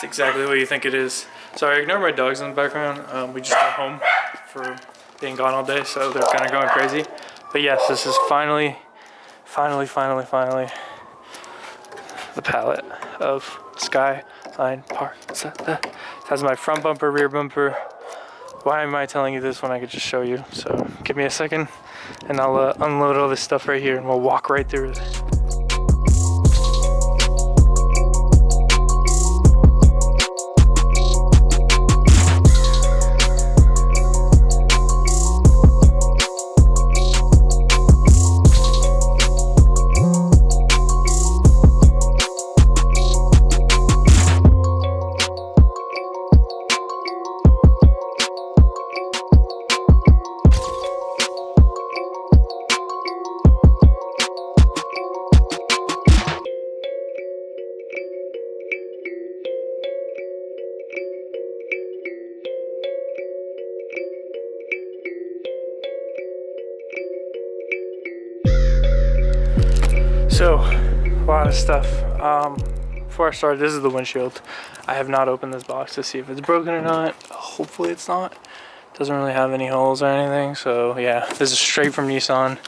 exactly what you think it is. Sorry, ignore my dogs in the background. We just got home for being gone all day, so they're kind of going crazy. But yes, this is finally the palette of Skyline Park. It has my front bumper, rear bumper. Why am I telling you this when I could just show you? So give me a second and I'll unload all this stuff right here and we'll walk right through it. So, a lot of stuff. Before I start, this is the windshield. I have not opened this box to see if it's broken or not. Hopefully it's not. Doesn't really have any holes or anything. So yeah, this is straight from Nissan.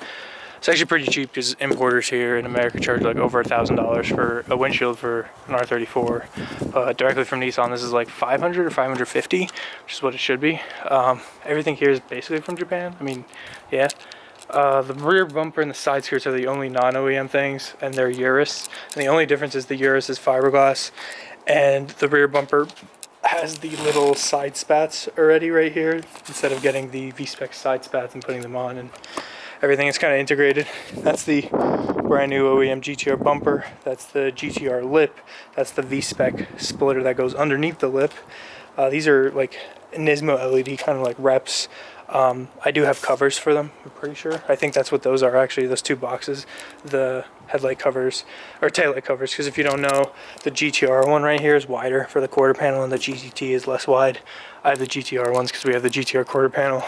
It's actually pretty cheap because importers here in America charge like over $1,000 for a windshield for an R34. Directly from Nissan, this is like 500 or 550, which is what it should be. Everything here is basically from Japan. I mean, yeah. The rear bumper and the side skirts are the only non-OEM things, and they're Urus. And the only difference is the Urus is fiberglass, and the rear bumper has the little side spats already right here, instead of getting the V-spec side spats and putting them on, and everything is kind of integrated. That's the brand new OEM GTR bumper. That's the GTR lip. That's the V-spec splitter that goes underneath the lip. These are like Nismo LED kind of like reps. I do have covers for them, I'm pretty sure. I think that's what those are actually, those two boxes. The headlight covers, or taillight covers, because if you don't know, the GTR one right here is wider for the quarter panel and the GTT is less wide. I have the GTR ones because we have the GTR quarter panel.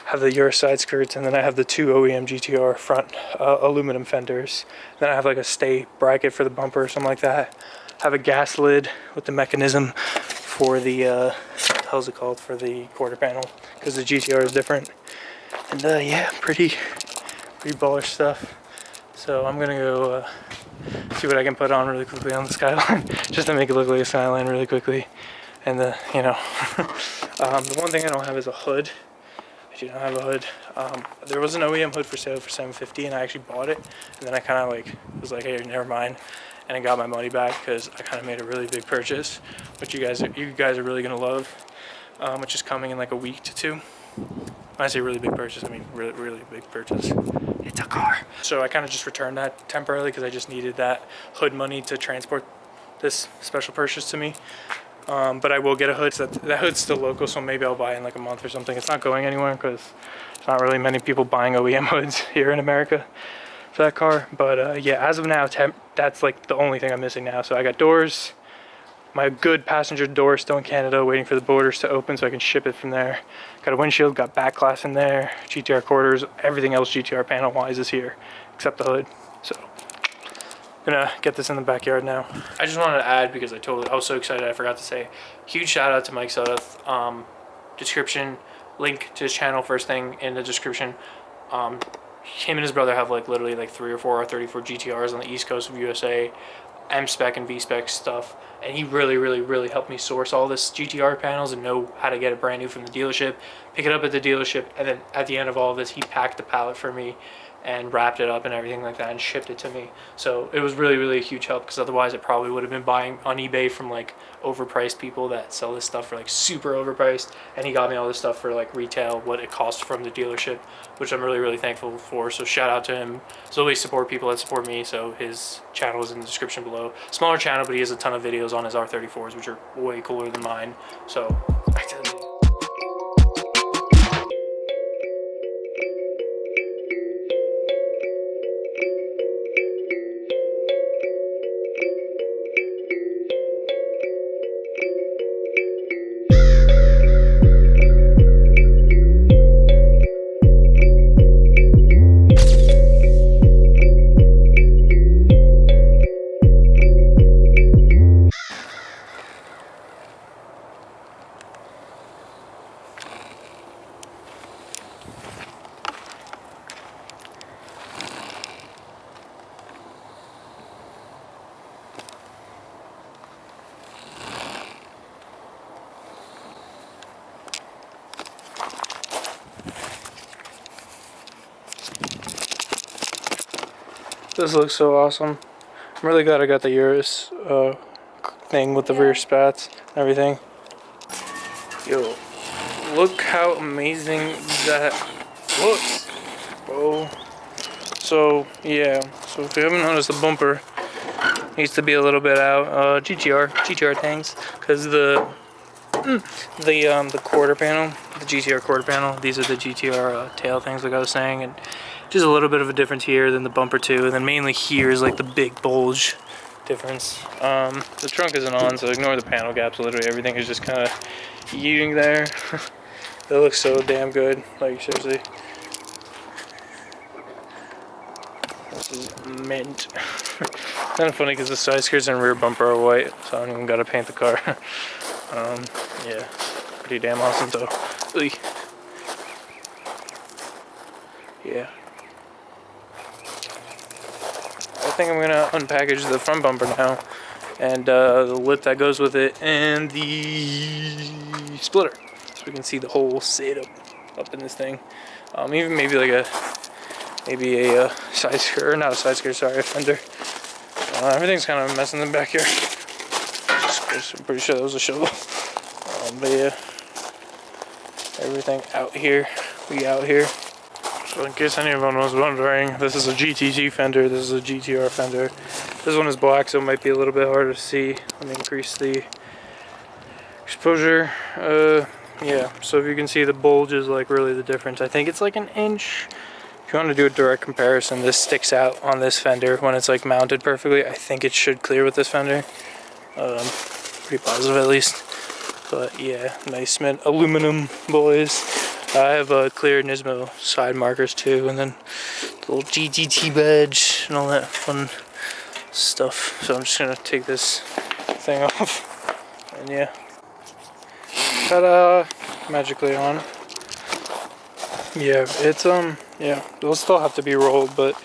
I have the Urus side skirts, and then I have the two OEM GTR front aluminum fenders. Then I have like a stay bracket for the bumper or something like that. I have a gas lid with the mechanism for the how's it called, for the quarter panel, because the GTR is different. And yeah, pretty bullish stuff. So I'm gonna go see what I can put on really quickly on the Skyline, just to make it look like a Skyline really quickly. And you know, the one thing I don't have is a hood. I do not have a hood. There was an OEM hood for sale for $750, and I actually bought it, and then I kind of like was like, hey, never mind. And I got my money back because I kind of made a really big purchase, which you guys are really gonna love, which is coming in like a week to two. When I say really big purchase, I mean really big purchase. It's a car. So I kind of just returned that temporarily because I just needed that hood money to transport this special purchase to me. But I will get a hood. So that hood's still local, so maybe I'll buy it in like a month or something. It's not going anywhere because there's not really many people buying OEM hoods here in America for that car. But yeah, as of now, that's like the only thing I'm missing now. So I got doors, my good passenger door still in Canada, waiting for the borders to open so I can ship it from there. Got a windshield, got back glass in there, GTR quarters, everything else GTR panel wise is here except the hood. So gonna get this in the backyard now. I just wanted to add, because I was so excited I forgot to say, huge shout out to Mike Sudduth. Description, link to his channel first thing in the description. Him and his brother have like literally like 3 or 4 R34 GTRs on the east coast of USA, M-spec and V-spec stuff, and he really helped me source all this GTR panels and know how to get it brand new from the dealership, pick it up at the dealership, and then at the end of all of this he packed the pallet for me and wrapped it up and everything like that and shipped it to me. So it was really a huge help, because otherwise I probably would have been buying on eBay from like overpriced people that sell this stuff for like super overpriced, and he got me all this stuff for like retail, what it cost from the dealership, which I'm really thankful for. So shout out to him. So always support people that support me. So his channel is in the description below. Smaller channel, but he has a ton of videos on his R34s, which are way cooler than mine. So back to the video. This looks so awesome. I'm really glad I got the Urus thing with the rear spats and everything. Yo, look how amazing that looks, bro. So yeah, so if you haven't noticed, the bumper needs to be a little bit out. GTR tangs, because the quarter panel, the GTR quarter panel, these are the GTR tail things, like I was saying, and just a little bit of a difference here than the bumper too, and then mainly here is like the big bulge difference. The trunk isn't on, so ignore the panel gaps. Literally everything is just kind of eating there. It looks so damn good, like seriously. This is mint. Kind of funny because the side skirts and rear bumper are white, so I don't even gotta paint the car. Yeah, pretty damn awesome though. Oy. Yeah. I think I'm gonna unpackage the front bumper now, and the lip that goes with it, and the splitter, so we can see the whole setup up in this thing. Even maybe like a side skirt, or not a side skirt, sorry, a fender. Everything's kind of a mess in the back here. I'm pretty sure that was a shovel. But yeah, everything out here. We out here. So in case anyone was wondering, this is a GTG fender. This is a GTR fender. This one is black, so it might be a little bit harder to see. Let me increase the exposure. Yeah, so if you can see, the bulge is like really the difference. I think it's like an inch. If you want to do a direct comparison, this sticks out on this fender when it's like mounted perfectly. I think it should clear with this fender. Pretty positive at least. But yeah, nice mint aluminum, boys. I have a clear Nismo side markers too, and then the little GTT badge and all that fun stuff. So I'm just gonna take this thing off, and yeah, ta-da! Magically on. Yeah, it's yeah, it'll still have to be rolled, but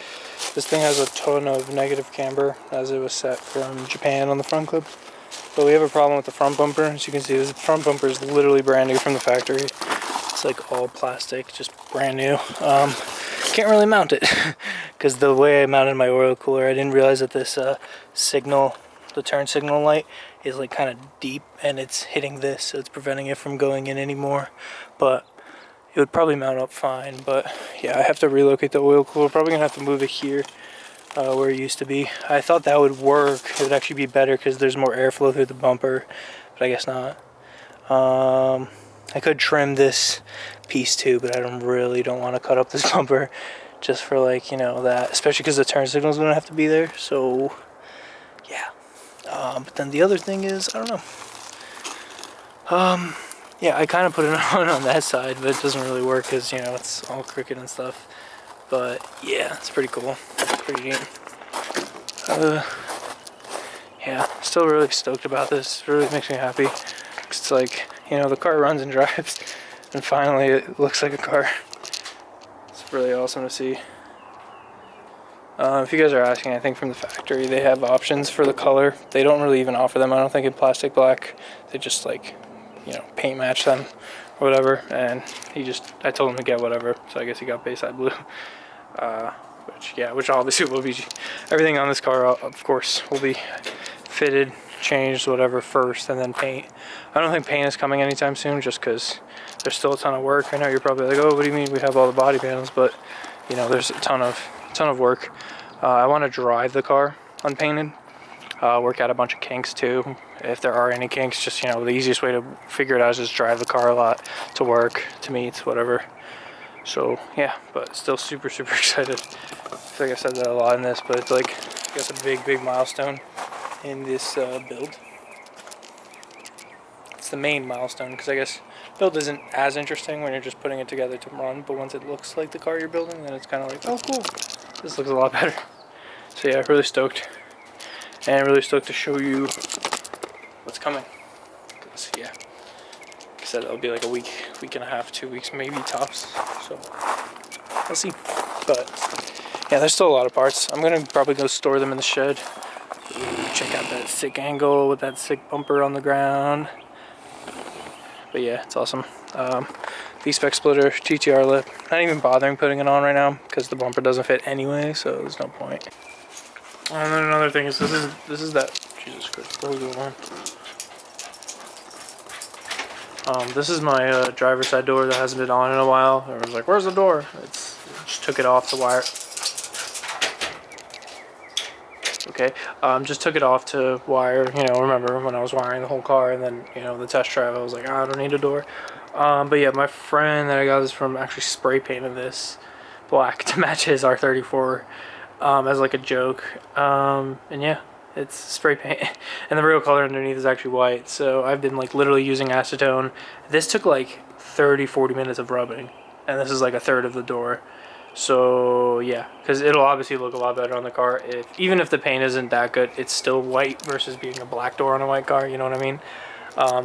this thing has a ton of negative camber as it was set from Japan on the front clip. But we have a problem with the front bumper. As you can see, the front bumper is literally brand new from the factory. It's like all plastic, just brand new. Can't really mount it because the way I mounted my oil cooler, I didn't realize that this signal, the turn signal light, is like kind of deep, and it's hitting this, so it's preventing it from going in anymore. But it would probably mount up fine. But yeah, I have to relocate the oil cooler. Probably gonna have to move it here. Where it used to be. I thought that would work. It would actually be better because there's more airflow through the bumper, but I guess not. I could trim this piece too, but I don't want to cut up this bumper just for, like, you know, that, especially because the turn signal's gonna have to be there. So yeah. But then the other thing is, I don't know. Yeah, I kind of put it on that side, but it doesn't really work because, you know, it's all crooked and stuff. But yeah, it's pretty cool. Pretty neat. Yeah, still really stoked about this. It really makes me happy. It's like, you know, the car runs and drives, and finally it looks like a car. It's really awesome to see. If you guys are asking, I think from the factory they have options for the color. They don't really even offer them, I don't think, in plastic black. They just, like, you know, paint match them or whatever. And I told him to get whatever, so I guess he got Bayside Blue. Which obviously will be, everything on this car, of course, will be fitted, changed, whatever, first, and then paint. I don't think paint is coming anytime soon, just because there's still a ton of work. I know you're probably like, oh, what do you mean we have all the body panels? But, you know, there's a ton of work. I want to drive the car unpainted, work out a bunch of kinks too, if there are any kinks. Just, you know, the easiest way to figure it out is just drive the car a lot to work, to meet, whatever. So yeah, but still super excited. I feel like I said that a lot in this, but it's like, I guess, a big milestone in this build. It's the main milestone, because I guess build isn't as interesting when you're just putting it together to run, but once it looks like the car you're building, then it's kind of like, oh cool, this looks a lot better. So yeah, really stoked, and really stoked to show you what's coming. Because yeah, like I said, it'll be like a week and a half, 2 weeks maybe tops. So we'll see. But yeah, there's still a lot of parts. I'm gonna probably go store them in the shed. Ooh, check out that sick angle with that sick bumper on the ground. But yeah, it's awesome. V-spec splitter, GTR lip. Not even bothering putting it on right now because the bumper doesn't fit anyway, so there's no point. And then another thing is this is that, Jesus Christ, what is going on? This is my driver's side door that hasn't been on in a while. I was like, where's the door? Just took it off the wire. Okay, just took it off to wire, you know, remember when I was wiring the whole car, and then, you know, the test drive, I was like, I don't need a door. But yeah, my friend that I got this from actually spray painted this black to match his R34 as like a joke. And yeah, it's spray paint. And the real color underneath is actually white. So I've been like literally using acetone. This took like 30-40 minutes of rubbing. And this is like a third of the door. So yeah, because it'll obviously look a lot better on the car. Even if the paint isn't that good, it's still white versus being a black door on a white car, you know what I mean?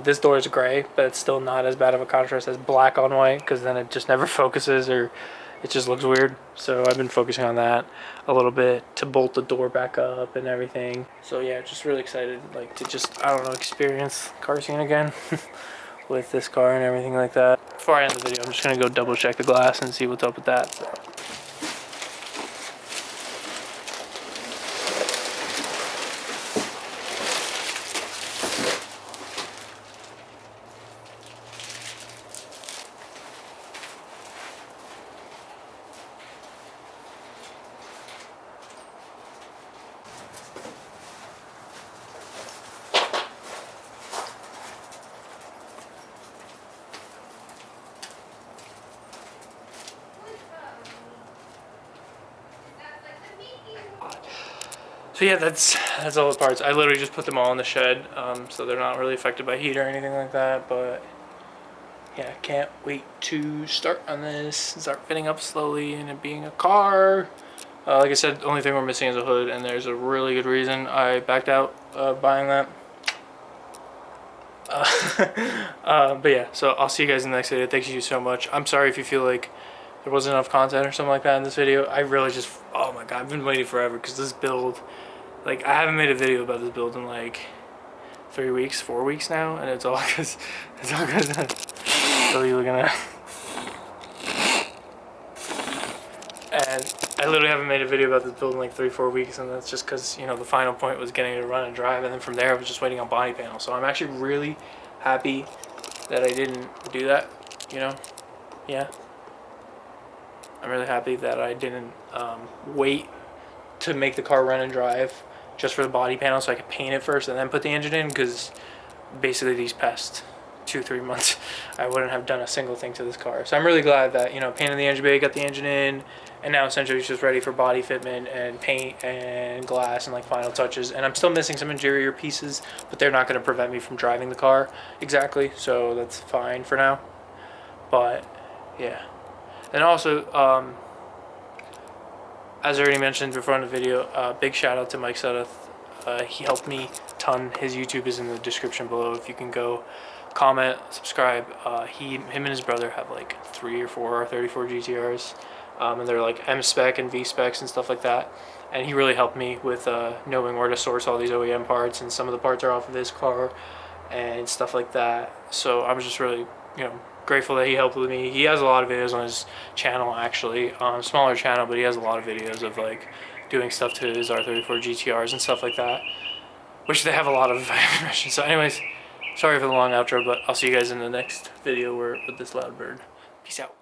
This door is gray, but it's still not as bad of a contrast as black on white, because then it just never focuses, or it just looks weird. So I've been focusing on that a little bit to bolt the door back up and everything. So yeah, just really excited, like, to just, I don't know, experience car scene again with this car and everything like that. Before I end the video, I'm just gonna go double check the glass and see what's up with that. So. So yeah, that's all the parts. I literally just put them all in the shed, so they're not really affected by heat or anything like that. But yeah, can't wait to start on this and start fitting up slowly and it being a car. Like I said, the only thing we're missing is a hood, and there's a really good reason I backed out buying that. But yeah, so I'll see you guys in the next video. Thank you so much. I'm sorry if you feel like there wasn't enough content or something like that in this video. I really just, oh my god, I've been waiting forever because this build, like, I haven't made a video about this build in like 3 weeks, 4 weeks now, and it's all because so you looking at. And I literally haven't made a video about this build in like 3-4 weeks, and that's just because, you know, the final point was getting it to run and drive, and then from there I was just waiting on body panel. So I'm actually really happy that I didn't do that, you know. Yeah, I'm really happy that I didn't wait to make the car run and drive just for the body panel so I could paint it first and then put the engine in, because basically these past 2-3 months I wouldn't have done a single thing to this car. So I'm really glad that, you know, painted the engine bay, got the engine in, and now essentially it's just ready for body fitment and paint and glass and like final touches. And I'm still missing some interior pieces, but they're not going to prevent me from driving the car exactly, so that's fine for now. But yeah, and also as I already mentioned before in the video, big shout out to Mike Suddeth. He helped me a ton. His YouTube is in the description below if you can go comment, subscribe. Him and his brother have like 3 or 4 R34 GTRs, and they're like M spec and V specs and stuff like that. And he really helped me with knowing where to source all these OEM parts, and some of the parts are off of his car and stuff like that. So I was just really, you know, grateful that he helped with me. He has a lot of videos on his channel, actually, smaller channel, but he has a lot of videos of like doing stuff to his R34 GTRs and stuff like that, which they have a lot of information. So anyways, sorry for the long outro, but I'll see you guys in the next video with this loud bird. Peace out.